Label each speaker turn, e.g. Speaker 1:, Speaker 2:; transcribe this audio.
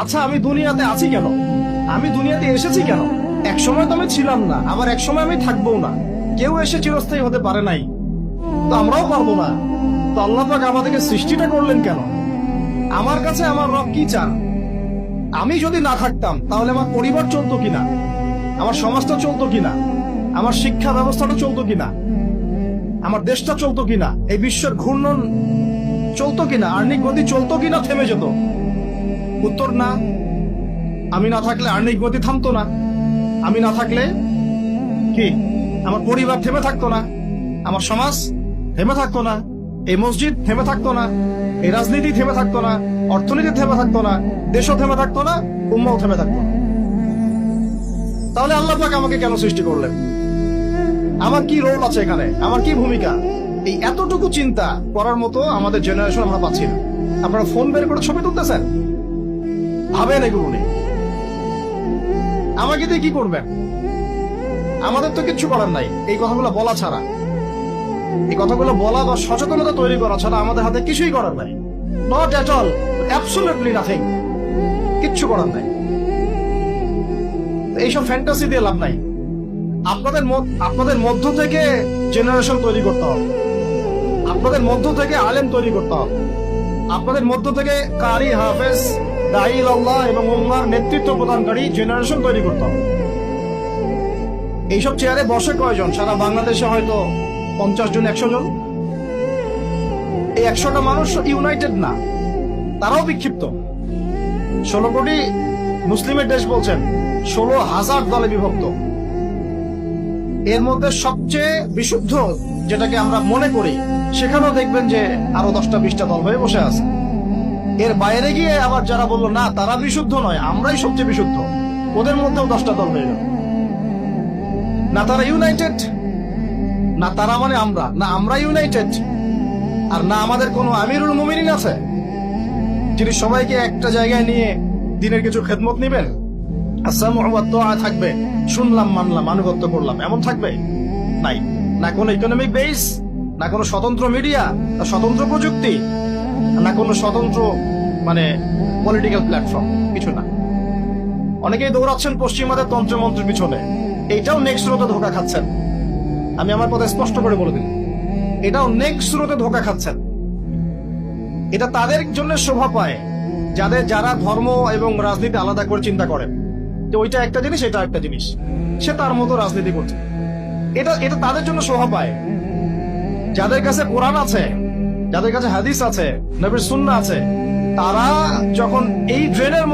Speaker 1: আচ্ছা, আমি দুনিয়াতে আছি কেন? আমি দুনিয়াতে এসেছি কেন? এক সময় তো আমি ছিলাম না, আবার এক সময় আমি থাকবো না। কেউ এসে চিরস্থায়ী হতে পারে নাই, তো আমরাও পারবো না। তো আল্লাহ পাক আমাদেরকে সৃষ্টিটা করলেন কেন? আমার কাছে আমার রব কি চান? আমি যদি না থাকতাম তাহলে আমার পরিবার চলতো কিনা, আমার সমাজটা চলতো কিনা, আমার শিক্ষা ব্যবস্থাটা চলতো কিনা, আমার দেশটা চলতো কিনা, এই বিশ্বের ঘূর্ণন চলতো কিনা, আর্নিক গতি চলতো কিনা, থেমে যেত? উত্তর না। আমি না থাকলে আর্নিক গতি থামতো না। আমি না থাকলে কি আমার পরিবার থেমে থাকতো না, আমার সমাজ থেমে থাকতো না, এই মসজিদ থেমে থাকতো না, এই রাজনীতি থেমে থাকতো না, অর্থনীতি থেমে থাকতো না, দেশও থেমে থাকতো না, উম্মাও থেমে থাকতো না। তাহলে আল্লাহ পাক আমাকে কেন সৃষ্টি করলেন? আমার কি রোল আছে এখানে? আমার কি ভূমিকা? এই এতটুকু চিন্তা করার মতো আমাদের জেনারেশন আমরা পাচ্ছি না। আপনারা ফোন বের করে ছবি তুলতেছেন, ভাবেন এগুলো নিয়ে। আমাকে দিয়ে কি করবেন? আমাদের তো কিচ্ছু করার নাই এই কথাগুলো বলা ছাড়া। এই কথাগুলো বলা বা সচেতনতা তৈরি করা ছাড়া আমাদের হাতে কিছুই করার নাই। Not at all, absolutely nothing. কিচ্ছু করার নাই। এইসব ফ্যান্টাসি দিয়ে লাভ নাই। আপনাদের মধ্য থেকে জেনারেশন তৈরি করতে হবে, আপনাদের মধ্য থেকে আলেম তৈরি করতে হবে, আপনাদের মধ্য থেকে কারি, হাফেজ, দাঈ আল্লাহ এবং উম্মাহর নেতৃত্ব প্রদানকারী জেনারেশন তৈরি করতে হবে। এইসব চেয়ারে বসে কয়জন? সারা বাংলাদেশে হয়তো 50 জন, 100 জন। এই 100টা মানুষ ইউনাইটেড না, তারাও বিক্ষিপ্ত। 16 কোটি মুসলিমের দেশ বলছেন, 16,000 দলে বিভক্ত। এর মধ্যে সবচেয়ে বিশুদ্ধ যেটাকে আমরা মনে করি, সেখানেও দেখবেন যে আরো 10টা 20টা দল হয়ে বসে আছে। এর বাইরে গিয়ে আবার যারা বললো না তারা বিশুদ্ধ নয়, আমরাই সবচেয়ে বিশুদ্ধ, ওদের মধ্যেও 10টা দল হয়ে গেল। না তারা ইউনাইটেড, না তারা মানে আমরা, না আমরা ইউনাইটেড, আর না আমাদের কোনো আমিরুল মুমিনিন আছে যিনি সবাইকে একটা জায়গায় নিয়ে দিনের কিছু খেদমত নিবেন, আসসালামু আলাইকুম থাকবে, শুনলাম মানলাম আনুগত্য করলাম, এমন থাকবে? নাই। না কোনো ইকোনমিক বেস, না কোনো স্বতন্ত্র মিডিয়া, না স্বতন্ত্র প্রযুক্তি, না কোনো স্বতন্ত্র মানে পলিটিক্যাল প্ল্যাটফর্ম, কিছু না। অনেকেই দৌড়াচ্ছেন পশ্চিমাদের তন্ত্রমন্ত্রের পিছনে, এইটাও নেক্সট স্রোতে ধোকা খাচ্ছেন। আমি আমার কথা স্পষ্ট করে বলে দিই, এটাও নেক্সট স্রোতে ধোকা খাচ্ছেন। এটা তাদের জন্য শোভা পায় যারা ধর্ম এবং রাজনীতি আলাদা করে চিন্তা করেন, যে ওইটা একটা জিনিস, এটা একটা জিনিস, সে তার মতো রাজনীতি করছে। এটা তাদের জন্য শোভা পায়। যাদের কাছে কোরআন আছে, যাদের কাছে হাদিস আছে, নবীর সুন্নাহ আছে, তারা যখন এই ড্রেনের